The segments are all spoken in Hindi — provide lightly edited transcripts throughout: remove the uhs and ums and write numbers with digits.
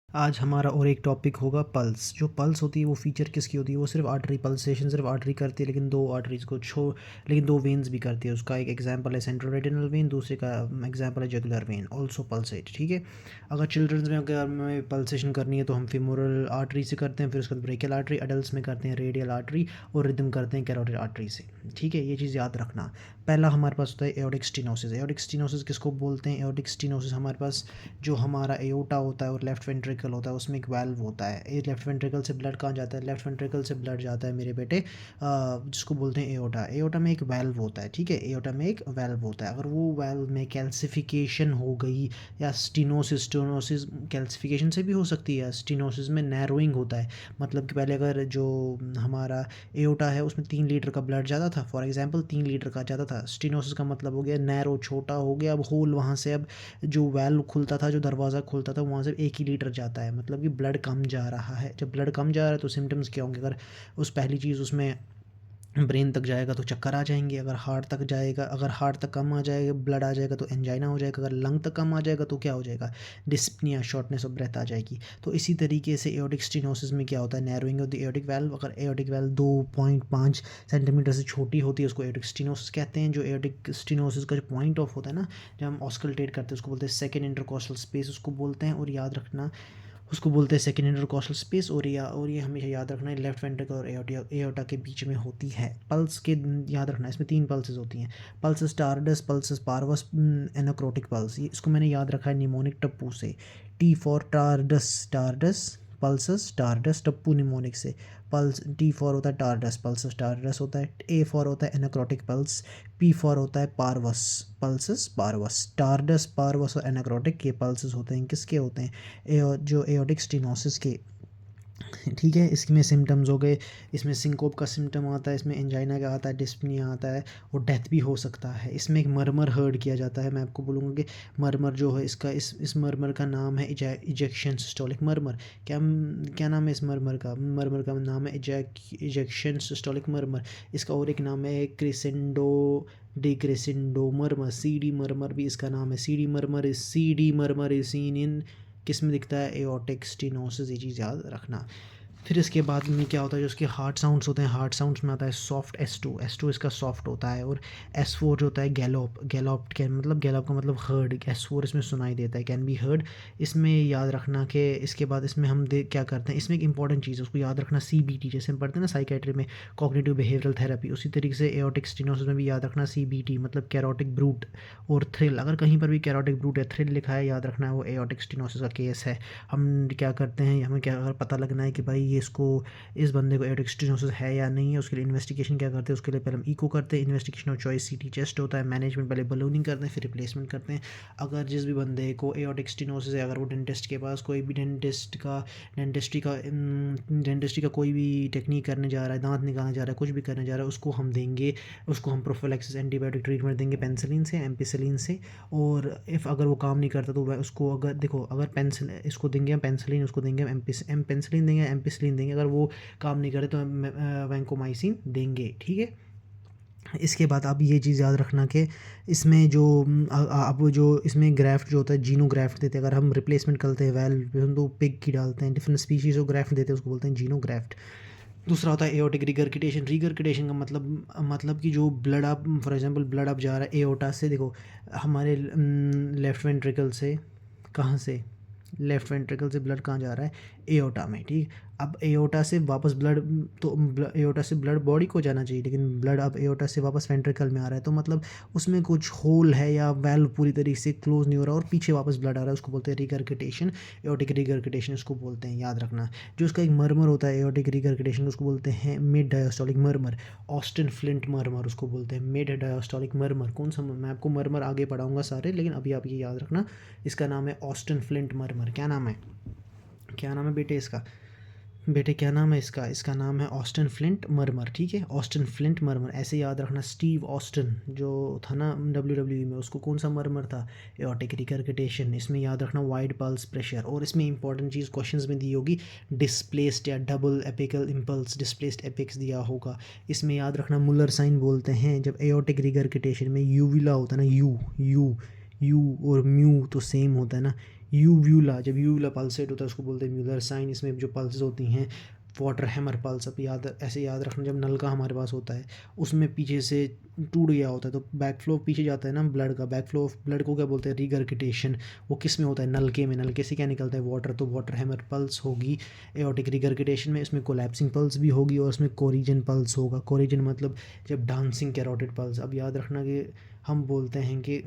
आज हमारा और एक टॉपिक होगा पल्स। जो पल्स होती है वो फीचर किसकी होती है? वो सिर्फ आर्टरी पल्सेशन सिर्फ आर्टरी करती है, लेकिन दो आर्टरीज को लेकिन दो वेन्स भी करती है। उसका एक एग्जांपल है सेंट्रल रेटिनल वेन, दूसरे का एग्जांपल है जुगुलर वेन, ऑल्सो पल्सेट। ठीक है, अगर चिल्ड्रंस में अगर हमें पल्सेशन करनी है तो हम फेमोरल आर्टरी से करते हैं, फिर उसके बाद ब्रेकियल आर्टरी, अडल्ट में करते हैं रेडियल आर्टरी, और रिदम करते हैं कैरोटिड आर्टरी से। ठीक है, ये चीज़ याद रखना। पहला हमारे पास होता है एओर्टिक स्टेनोसिस। एओर्टिक स्टेनोसिस किसको बोलते हैं? एओर्टिक स्टेनोसिस हमारे पास जो हमारा एओर्टा होता है और लेफ्ट वेंट्रिकल होता है, उसमें एक वाल्व होता है। ये लेफ्ट वेंट्रिकल से ब्लड कहाँ जाता है? लेफ्ट वेंट्रिकल से ब्लड जाता है मेरे बेटे जिसको बोलते हैं एओर्टा। एओर्टा में एक वाल्व होता है। ठीक है, एओर्टा में एक वाल्व होता है। अगर वो वाल्व में कैल्सिफिकेशन हो गई या स्टेनोसिस कैल्सिफिकेशन से भी हो सकती है, स्टेनोसिस में नैरोइंग होता है। मतलब कि पहले अगर जो हमारा एओर्टा है उसमें 3 लीटर का ब्लड जाता था, फॉर एग्जांपल 3 लीटर का जाता था। स्टेनोसिस का मतलब हो गया नैरो, छोटा हो गया। अब होल वहाँ से अब जो वाल्व खुलता था, जो दरवाज़ा खुलता था, वहाँ से 1 ही लीटर जाता है। मतलब कि ब्लड कम जा रहा है। जब ब्लड कम जा रहा है तो सिम्टम्स क्या होंगे? अगर उस पहली चीज़ उसमें ब्रेन तक जाएगा तो चक्कर आ जाएंगे। अगर हार्ट तक जाएगा, अगर हार्ट तक कम आ जाएगा, ब्लड आ जाएगा तो एंजाइना हो जाएगा। अगर लंग तक कम आ जाएगा तो क्या हो जाएगा? डिस्पनिया, शॉर्टनेस ऑफ ब्रेथ आ जाएगी। तो इसी तरीके से एओर्टिक स्टेनोसिस में क्या होता है? Narrowing of the aortic valve. अगर एओर्टिक वाल्व 2.5 सेंटीमीटर से छोटी होती है उसको एओर्टिक स्टेनोसिस कहते हैं। जो एओर्टिक स्टेनोसिस का जो पॉइंट ऑफ होता है ना, जब हम ऑस्कल्टेट करते हैं उसको बोलते हैं सेकेंड इंटरकॉस्टल स्पेस, उसको बोलते हैं। और याद रखना, उसको बोलते हैं सेकेंड इंटरकॉस्टल स्पेस। और ये हमेशा याद रखना है लेफ्ट वेंट्रिकल और एओर्टा के बीच में होती है। पल्स के याद रखना है, इसमें 3 पल्सेस होती हैं। Pulsus tardus, pulsus parvus, anacrotic pulse. ये इसको मैंने याद रखा है निमोनिक टप्पू से। T for tardus, tardus pulsus, tardus Tappu mnemonic से। पल्स टी फॉर होता है टार्डस, पल्सस टार्डस होता है। ए फॉर होता है एनोक्रोटिक पल्स, पी फॉर होता है पारवस, पल्सस पारवस। टार्डस, पारवस और एनाक्रोटिक के पल्सेस होते हैं। किसके होते हैं? जो एओर्टिक स्टेनोसिस के। ठीक है, इसमें सिम्टम्स हो गए। इसमें सिंकोप का सिम्टम आता है, इसमें एंजाइना का आता है, डिस्पनिया आता है, और डेथ भी हो सकता है। इसमें एक मरमर हर्ड किया जाता है। मैं आपको बोलूँगा कि मरमर जो है इसका इस मरमर का नाम है इजेक्शन सिस्टोलिक मरमर। क्या नाम है इस मरमर का नाम है इजेक्शन सिस्टोलिक मरमर। इसका और एक नाम है क्रिसेंडो डिक्रेसेंडो मरमर। सीडी मरमर भी इसका नाम है। सीडी मरमर इज सीन इन किस में दिखता है? Aortic stenosis. ये चीज़ याद रखना। फिर इसके बाद में क्या होता है? जो उसके हार्ट साउंड्स होते हैं, हार्ट साउंड्स में आता है सॉफ्ट एस टू इसका सॉफ्ट होता है। और S4 जो होता है गैलोप गैलोप का मतलब हर्ड। S4 इसमें सुनाई देता है, कैन बी हर्ड। इसमें याद रखना कि इसके बाद इसमें हम क्या करते हैं, इसमें एक इंपॉर्टेंट चीज़ है उसको याद रखना, CBT। जैसे हम पढ़ते हैं ना साइकेट्री में, कॉग्निटिव बिहेवियरल थेरेपी, उसी तरीके से एओर्टिक स्टेनोसिस में भी याद रखना CBT, मतलब कैरोटिक ब्रूट और थ्रिल। अगर कहीं पर भी कैरोटिक ब्रूट या थ्रिल लिखा है, याद रखना है वो एओर्टिक स्टेनोसिस का केस है। हम क्या करते हैं, हमें क्या अगर पता लगना है कि भाई ये इस बंदे को एओर्टिक स्टेनोसिस है या नहीं है, उसके लिए इन्वेस्टिगेशन क्या करते हैं? उसके लिए पहले हम इको करते हैं, investigation of choice CT chest होता है। मैनेजमेंट पहले बलूनिंग करते हैं, फिर रिप्लेसमेंट करते हैं। अगर जिस भी बंदे को एओर्टिक स्टेनोसिस है, अगर वो डेंटिस्ट के पास कोई भी डेंटिस्ट्री का कोई भी टेक्निक करने जा रहा है, दांत निकालने जा रहा है, कुछ भी करने जा रहा है, उसको हम प्रोफिलैक्सिस एंटीबायोटिक ट्रीटमेंट देंगे पेंसिलिन से, एम्पिसिलिन से। और इफ़ अगर वो काम नहीं करता तो वह उसको अगर देखो, अगर पेंसिल इसको देंगे हम पेंसिलिन, उसको देंगे हम पेंसिलिन देंगे, एम्पिसिलिन देंगे। अगर वो काम नहीं करे तो हम वैंकोमाइसिन देंगे। ठीक है, इसके बाद आप ये चीज़ याद रखना कि इसमें जो अब जो इसमें ग्राफ्ट जो होता है जीनो ग्राफ्ट देते हैं। अगर हम रिप्लेसमेंट करते हैं वेल तो पिग की डालते हैं, डिफरेंट स्पीशीज़ ऑफ ग्राफ्ट देते हैं, उसको बोलते हैं जीनो ग्राफ्ट। दूसरा होता है एओर्टिक रिगरकिटेशन का मतलब कि जो ब्लड आप फॉर एग्जांपल ब्लड आप जा रहा है एओर्टा से, देखो हमारे लेफ्ट वेंट्रिकल से, कहाँ से? लेफ्ट वेंट्रिकल से ब्लड कहाँ जा रहा है? एओर्टा में। ठीक, अब एओर्टा से वापस ब्लड, तो एओर्टा से ब्लड बॉडी को जाना चाहिए, लेकिन ब्लड अब एओर्टा से वापस वेंट्रिकल में आ रहा है, तो मतलब उसमें कुछ होल है या वेल्व पूरी तरीके से क्लोज नहीं हो रहा और पीछे वापस ब्लड आ रहा है, उसको बोलते हैं रिगरकिटेशन। एओर्टिक रिगरकिटेशन उसको बोलते हैं, याद रखना। जो उसका एक मरमर होता है एओर्टिक रिगरकिटेशन, उसको बोलते हैं मिड डायस्टोलिक मरमर, ऑस्टिन फ्लिंट मरमर उसको बोलते हैं, मिड डायस्टोलिक मरमर। कौन सा? मैं आपको मरमर आगे पढ़ाऊंगा सारे, लेकिन अभी आप ये याद रखना, इसका नाम है ऑस्टिन फ्लिंट मरमर। क्या नाम है? क्या नाम है बेटे इसका? बेटे क्या नाम है इसका? इसका नाम है ऑस्टिन फ्लिंट मरमर। ठीक है, ऑस्टिन फ्लिंट मरमर ऐसे याद रखना। स्टीव ऑस्टिन जो था ना WWE में, उसको कौन सा मरमर था? एओर्टिक रिगरकिटेशन। इसमें याद रखना वाइड पल्स प्रेशर। और इसमें इंपॉर्टेंट चीज़ क्वेश्चंस में दी होगी डिस्प्लेस्ड या double apical impulse, displaced apex दिया होगा। इसमें याद रखना मुलर साइन बोलते हैं जब एओर्टिक रिगरकिटेशन में यूविला होता है ना, यू यू यू और म्यू तो सेम होता है ना, यूव्यूला, जब यूव्यूला पल्सेट होता है उसको बोलते हैं म्यूलर साइन। इसमें जो पल्सेस होती हैं वाटर हैमर पल्स, अब याद ऐसे याद रखना, जब नल का हमारे पास होता है उसमें पीछे से टूट गया होता है तो बैक फ्लो पीछे जाता है ना ब्लड का, बैक फ्लो ऑफ ब्लड को क्या बोलते हैं, रिगरगिटेशन। वो किस में होता है, नलके में। नलके से क्या निकलता है, वाटर, तो वाटर हैमर पल्स होगी एओर्टिक रिगरगिटेशन में। इसमें कोलैप्सिंग पल्स भी होगी और उसमें कोरिजन पल्स होगा। कोरिजन मतलब जब डांसिंग कैरोटिड पल्स। अब याद रखना कि हम बोलते हैं कि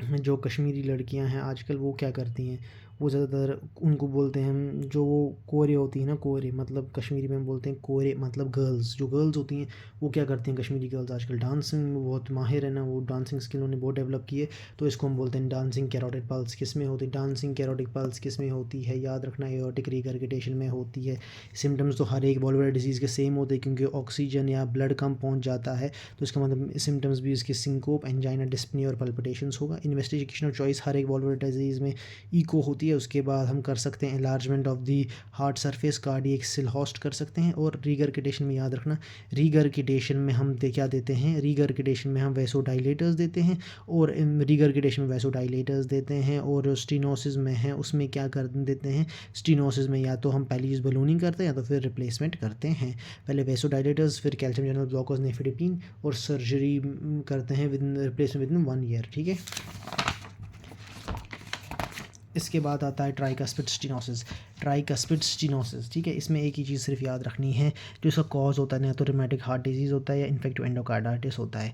जो कश्मीरी लड़कियां हैं आजकल वो क्या करती हैं, वो ज़्यादातर उनको बोलते हैं हम, जो वो कोरे होती हैं ना, कोरे मतलब कश्मीरी में हम बोलते हैं कोरे मतलब गर्ल्स, जो गर्ल्स होती हैं वो क्या करती हैं, कश्मीरी गर्ल्स आजकल डांसिंग में बहुत माहिर है ना, वो डांसिंग स्किल उन्होंने बहुत डेवलप की है। तो इसको हम बोलते हैं डांसिंग कैरोटिड पल्स। किस में होती है डांसिंग कैरोटिड पल्स, किस में होती है, याद रखना एओर्टिक रिगरगिटेशन में होती है। सिम्टम्स तो हर एक वॉल्वुलर डिजीज़ के सेम होते हैं क्योंकि ऑक्सीजन या ब्लड कम पहुँच जाता है, तो इसका मतलब सिम्टम्स भी इसके सिंकोप, एंजाइना, डिस्पनिया और पल्पिटेशंस होगा। इन्वेस्टिगेशन ऑफ चॉइस हर एक वॉल्वुलर डिजीज़ में इको होती है। उसके बाद हम कर सकते हैं enlargement of the heart surface, cardiac सिल होस्ट कर सकते हैं। और रीगरगिटेशन में याद रखना, रीगरगिटेशन में हम क्या देते हैं, रीगरगिटेशन में हम वैसोडाइलेटर्स देते हैं, और रीगरगिटेशन में वैसोडाइलेटर्स देते हैं। और स्टीनोसिस में है उसमें क्या कर देते हैं, स्टीनोसिस में या तो हम पहली चीज़ बलूनिंग करते हैं या तो फिर रिप्लेसमेंट करते हैं। पहले वैसोडाइलेटर्स, फिर कैल्शियम चैनल ब्लॉकर्स, नेफिडिपिन, और सर्जरी करते हैं विद रिप्लेसमेंट विद 1 ईयर। ठीक है, इसके बाद आता है ट्राइकस्पिड स्टीनोसिस। ट्राइकस्पिड स्टीनोसिस, ठीक है, इसमें एक ही चीज़ सिर्फ याद रखनी है, जो इसका कॉज होता है ना तो रिमेटिक हार्ट डिजीज़ होता है या इन्फेक्टिव एंडोकार्डाइटिस होता है।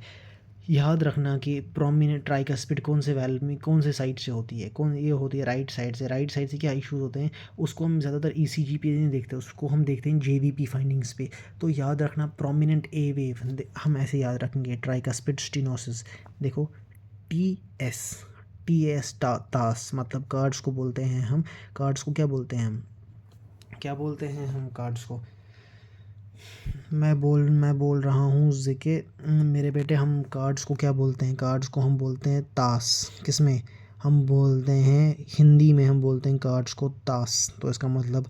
याद रखना कि प्रोमिनेंट ट्राइकस्पिड कौन से वेल्व में, कौन से साइड से होती है, कौन ये होती है राइट साइड से। राइट साइड से क्या इश्यूज होते हैं, उसको हम ज़्यादातर ईसीजी पे नहीं देखते, उसको हम देखते हैं जेवीपी फाइंडिंग्स पे। तो याद रखना प्रोमिनेंट ए वेव, हम ऐसे याद रखेंगे ट्राइकस्पिड स्टीनोसिस। देखो टी एस, टी एस तास मतलब कार्ड्स को बोलते हैं हम, कार्ड्स को क्या बोलते हैं हम, क्या बोलते हैं हम कार्ड्स को, मैं बोल रहा हूँ ज़िके मेरे बेटे, हम कार्ड्स को क्या बोलते हैं, कार्ड्स को हम बोलते हैं ताश। किस में हम बोलते हैं, हिंदी में हम बोलते हैं कार्ड्स को ताश। तो इसका मतलब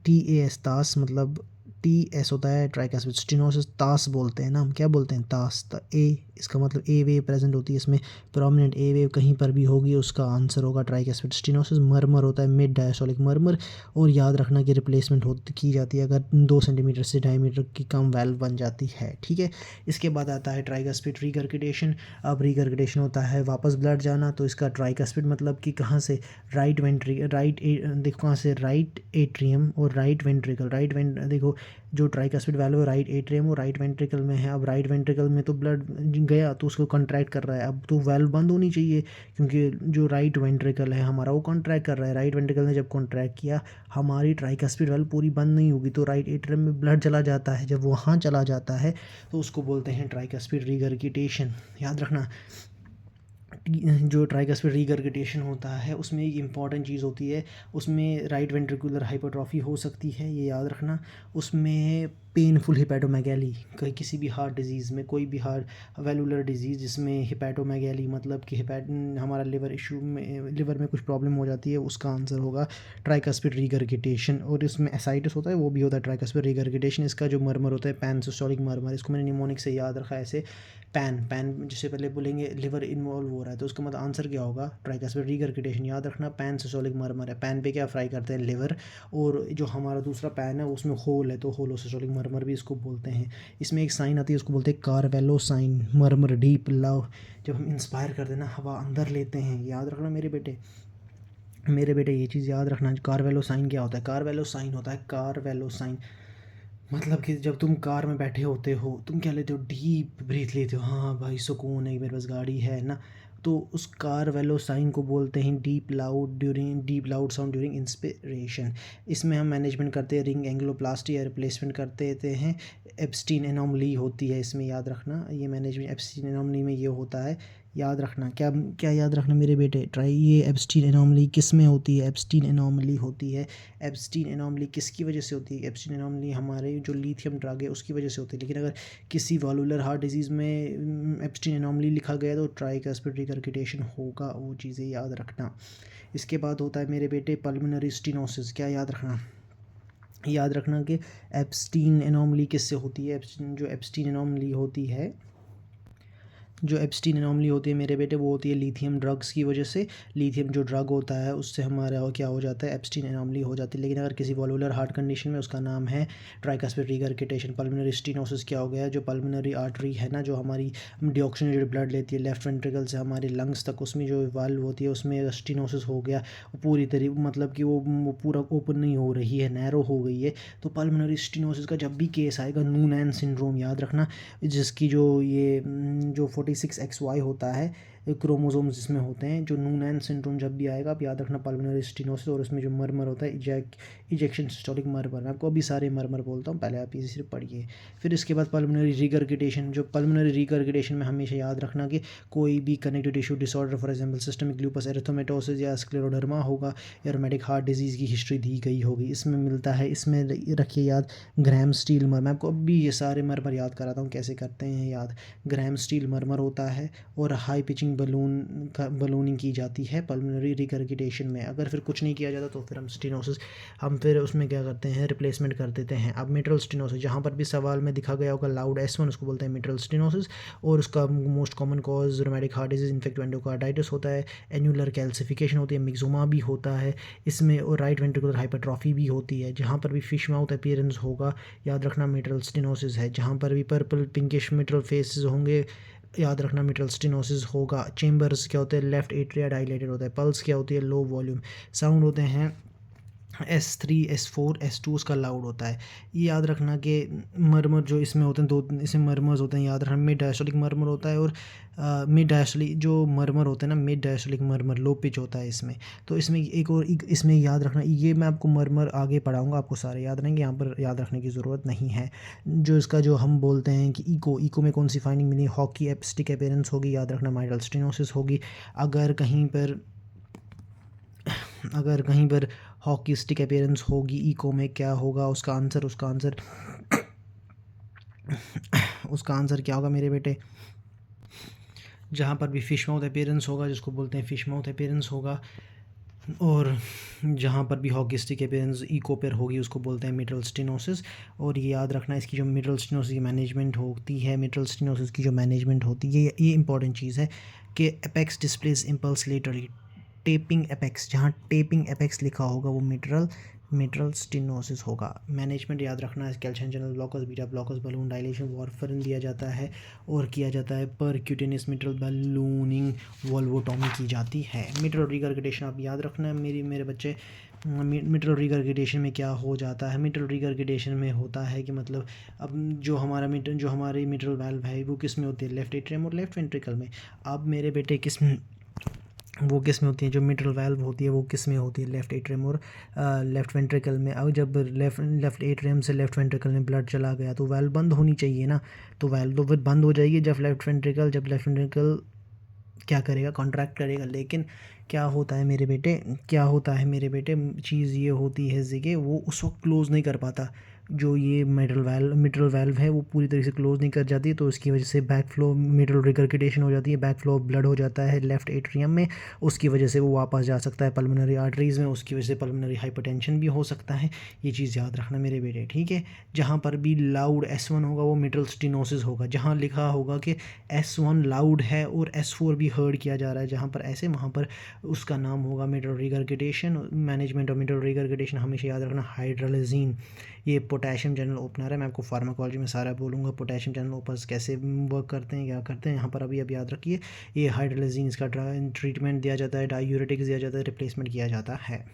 टी ए एस ताश मतलब टी एस होता है ट्राइकस्पिड स्टीनोसिस, ताश बोलते हैं ना, हम क्या बोलते हैं ताश। तो ए, इसका मतलब ए वेव प्रेजेंट होती है इसमें, प्रोमिनेंट ए वेव कहीं पर भी होगी उसका आंसर होगा ट्राइकस्पिड स्टीनोसिस। मरमर होता है मिड डायस्टोलिक मरमर। और याद रखना कि रिप्लेसमेंट होती की जाती है अगर 2 सेंटीमीटर से डायमीटर की कम वैल्व बन जाती है। ठीक है, इसके बाद आता है ट्राइकस्पिड रिगरगिटेशन। अब रिगरगिटेशन होता है वापस ब्लड जाना, तो इसका ट्राइकस्पिड मतलब कि कहाँ से, राइट वेंट्री देखो कहाँ से, राइट एट्रियम और राइट वेंट्रिकल। देखो जो ट्राइकस्पिड वैल्व है राइट एट्रियम और राइट वेंट्रिकल में है। अब राइट वेंट्रिकल में तो ब्लड गया तो उसको कंट्रैक्ट कर रहा है, अब तो वैल्व बंद होनी चाहिए क्योंकि जो राइट वेंट्रिकल है हमारा वो कॉन्ट्रैक्ट कर रहा है। राइट वेंट्रिकल ने जब कॉन्ट्रैक्ट किया हमारी ट्राइकस्पिड वाल्व पूरी बंद नहीं होगी, तो राइट एट्रियम में ब्लड चला जाता है। जब वहाँ चला जाता है तो उसको बोलते हैं ट्राइकस्पिड रिगरगिटेशन। याद रखना जो ट्राइकस्पिड रिगरगिटेशन होता है उसमें एक इम्पॉर्टेंट चीज़ होती है, उसमें राइट वेंट्रिकुलर हाइपरट्रॉफी हो सकती है, ये याद रखना। उसमें पेनफुल हिपैटोमेगैली, कहीं किसी भी हार्ट डिजीज़ में, कोई भी हार्ट वैल्वुलर डिजीज़ जिसमें हिपैटोमेगैली मतलब कि हमारा लिवर इशू में, लिवर में कुछ प्रॉब्लम हो जाती है, उसका आंसर होगा ट्राइकस्पिड रिगरगिटेशन। और इसमें एसाइटिस होता है वो भी होता है ट्राइकस्पिड रिगरगिटेशन। इसका जो मरमर होता है पैन सिस्टोलिक मरमर, इसको मैंने निमोनिक से याद रखा है ऐसे, पैन जिससे पहले बोलेंगे लिवर इन्वॉल्व हो रहा है तो उसका मतलब आंसर क्या होगा ट्राइकस्पिड रिगरगिटेशन। याद रखना पैन सिस्टोलिक मरमर है, पैन पे क्या फ्राई करते हैं, लिवर, और जो हमारा दूसरा पैन है उसमें होल है तो होलोसिस्टोलिक मरमर भी इसको बोलते हैं। इसमें एक साइन आती है उसको बोलते हैं कारवेलो साइन, मरमर डीप लव, जब हम इंस्पायर करते हैं ना हवा अंदर लेते हैं। याद रखना मेरे बेटे ये चीज़ याद रखना, कारवेलो साइन क्या होता है, कारवेलो साइन होता है, कारवेलो साइन मतलब कि जब तुम कार में बैठे होते हो तुम क्या लेते हो, डीप ब्रीथ लेते हो, हाँ भाई सुकून है मेरे पास गाड़ी है ना, तो उस कार वेलो साइन को बोलते हैं deep loud sound during inspiration. इसमें हम मैनेजमेंट करते हैं रिंग एंग्लोप्लास्टी या रिप्लेसमेंट करते रहते हैं। एप्स्टीन एनोमली होती है इसमें, याद रखना ये मैनेजमेंट एप्स्टीन एनोमली में ये होता है। याद रखना क्या क्या याद रखना मेरे बेटे, ट्राई ये एप्स्टीन एनोमली किस में होती है, एप्स्टीन एनोमली होती है। एप्स्टीन एनोमली किसकी वजह से होती है, एप्स्टीन एनोमली हमारे जो लिथियम ड्रग है उसकी वजह से होती है। लेकिन अगर किसी वाल्वुलर हार्ट डिजीज़ में एप्स्टीन एनोमली लिखा गया तो ट्राइकस्पिड रिगरगिटेशन होगा, वो चीज़ें याद रखना। इसके बाद होता है मेरे बेटे पल्मोनरी स्टीनोसिस, क्या याद रखना, याद रखना कि एप्स्टीन एनोमली किससे होती है, जो एप्स्टीन एनोमली होती है जो एप्स्टीन एनॉमली होती है मेरे बेटे, वो होती है लिथियम ड्रग्स की वजह से। लिथियम जो ड्रग होता है उससे हमारा क्या हो जाता है, एप्स्टीन एनॉमली हो जाती है। लेकिन अगर किसी वॉल्वुलर हार्ट कंडीशन में, उसका नाम है ट्राइकास्पिड रिगरगिटेशन। पल्मोनरी स्टेनोसिस क्या हो गया है, जो पल्मोनरी आर्टरी है ना, जो हमारी डिऑक्सीजनेटेड ब्लड लेती है लेफ्ट वेंट्रिकल से हमारे लंग्स तक, उसमें जो वाल्व होती है उसमें स्टेनोसिस हो गया, पूरी तरीके मतलब कि वो पूरा ओपन नहीं हो रही है, नैरो हो गई है। तो पल्मोनरी स्टेनोसिस का जब भी केस आएगा, नूनैन सिंड्रोम याद रखना, जिसकी जो ये जो 46XY होता है क्रोमोसोम्स जिसमें होते हैं, जो नूनैन सिंड्रोम जब भी आएगा, आप याद रखना पल्मोनरी स्टेनोसिस, और उसमें जो मरमर होता है इजेक्शन सिस्टोलिक मरमर। मैं आपको अभी सारे मरमर बोलता हूँ, पहले आप ये सिर्फ पढ़िए। फिर इसके बाद पल्मोनरी रिगरगिटेशन। जो पल्मोनरी रिगरगिटेशन में हमेशा याद रखना कि कोई भी connective tissue disorder, for example systemic lupus erythematosus या स्क्लेरोडर्मा होगा, या रोमेटिक हार्ट डिजीज़ की हिस्ट्री दी गई होगी, इसमें मिलता है। इसमें रखिए याद ग्रैम स्टील मर। मैं आपको अभी ये सारे मरमर याद कराता हूँ कैसे करते हैं याद। ग्रैम स्टील मरमर होता है, और हाई पिचिंग बलूनिंग की जाती है पल्मोनरी रिगरगिटेशन में। अगर फिर कुछ नहीं किया जाता तो फिर हम फिर उसमें क्या करते हैं, रिप्लेसमेंट कर देते हैं। अब मिट्रल स्टेनोसिस, जहाँ पर भी सवाल में दिखा गया होगा लाउड S1, उसको बोलते हैं मिट्रल स्टेनोसिस, और उसका most common cause rheumatic heart disease, infective endocarditis होता है, एन्युलर कैल्सिफिकेशन होती है, मिक्सोमा भी होता है इसमें, और राइट वेंट्रिकुलर हाइपरट्रॉफी भी होती है। जहाँ पर भी फिश माउथ अपीयरेंस होगा, याद रखना मिट्रल स्टेनोसिस है। जहाँ पर भी पर्पल पिंकिश मिट्रल फेसेस होंगे, याद रखना मिट्रल स्टेनोसिस होगा। चेंबर्स क्या होते हैं, लेफ्ट एट्रिया डायलेटेड होता है। पल्स क्या होती है, लो वॉल्यूम। साउंड होते हैं S3 S4 S2, उसका लाउड होता है। ये याद रखना कि मरमर जो इसमें होते हैं, दो इसमें मरमर्स होते हैं, याद रखना मिड डायस्टोलिक मरमर होता है, और मिड डायस्टोलिक जो मरमर होते हैं ना, मिड डायस्टोलिक मरमर लो पिच होता है इसमें। तो इसमें इसमें याद रखना, ये मैं आपको मरमर आगे पढ़ाऊँगा, आपको सारे याद रहेंगे, यहाँ पर याद रखने की ज़रूरत नहीं है। जो इसका जो हम बोलते हैं कि इको में कौन सी फाइंडिंग मिली, हॉकी एप्स्टिक अपेरेंस होगी, याद रखना माइट्रल स्टेनोसिस होगी। अगर कहीं पर हॉकी स्टिक अपीयरेंस होगी इको में, क्या होगा उसका आंसर, उसका आंसर क्या होगा मेरे बेटे। जहाँ पर भी फिश माउथ अपीयरेंस होगा, जिसको बोलते हैं फिश माउथ अपीयरेंस होगा, और जहाँ पर भी हॉकी स्टिक अपीयरेंस इको पर होगी, उसको बोलते हैं मिट्रल स्टेनोसिस। और ये याद रखना, इसकी जो मिट्रल स्टेनोसिस की मैनेजमेंट होती है, मिट्रल स्टेनोसिस की जो मैनेजमेंट होती है, ये इंपॉर्टेंट चीज़ है कि apex displaced impulse laterally. Tapping apex, जहाँ टेपिंग एपेक्स लिखा होगा वो मिट्रल स्टेनोसिस होगा। मैनेजमेंट याद रखना है, calcium channel blockers, beta blockers, balloon dilation, warfarin दिया जाता है, और किया जाता है परक्यूटेनियस मिट्रल बलूनिंग, वॉल्वोटॉमी की जाती है। मिट्रल रिगरगिटेशन आप याद रखना है मेरे बच्चे। मिट्रल रिगरगिटेशन में क्या हो जाता है, मिट्रल रिगरगिटेशन में होता है कि मतलब अब जो हमारी मिट्रल वाल्व है वो किस में होती है, लेफ्ट एट्रियम और लेफ्ट वेंट्रिकल में। अब मेरे बेटे वो किस में होती है, जो मिट्रल वाल्व होती है वो किस में होती है, लेफ्ट एट्रियम और लेफ्ट वेंट्रिकल में। अब जब लेफ्ट एट्रियम से लेफ्ट वेंट्रिकल में ब्लड चला गया तो वाल्व बंद होनी चाहिए ना, तो वाल्व तो फिर बंद हो जाएगी जब लेफ्ट वेंट्रिकल क्या करेगा, कॉन्ट्रैक्ट करेगा। लेकिन क्या होता है मेरे बेटे, चीज़ ये होती है कि वो उस वक्त क्लोज़ नहीं कर पाता। जो ये मिट्रल वाल्व है वो पूरी तरीके से क्लोज नहीं कर जाती, तो इसकी वजह से बैक फ्लो मिट्रल रिगरगिटेशन हो जाती है, बैक फ्लो ऑफ ब्लड हो जाता है लेफ्ट एट्रियम में। उसकी वजह से वो वापस जा सकता है पल्मोनरी आर्टरीज़ में, उसकी वजह से पल्मोनरी हाइपरटेंशन भी हो सकता है। ये चीज़ याद रखना मेरे बेटे, ठीक है। जहाँ पर भी लाउड S1 होगा वो मिट्रल स्टेनोसिस होगा। जहाँ लिखा होगा कि S1 लाउड है और S4 भी हर्ड किया जा रहा है, जहाँ पर ऐसे वहाँ पर उसका नाम होगा मिट्रल रिगरगिटेशन। मैनेजमेंट ऑफ मिट्रल रिगरगिटेशन हमेशा याद रखना, हाइड्रोलिज़िन। ये पोटेशियम चैनल ओपनर है, मैं आपको फार्माकोलॉजी में सारा बोलूँगा पोटेशियम चैनल ओपनर्स कैसे वर्क करते हैं, क्या करते हैं। यहाँ पर अभी याद रखिए, ये हाइड्रोलिज़िन, इसका ट्रीटमेंट दिया जाता है, डायूरेटिक्स दिया जाता है, रिप्लेसमेंट किया जाता है।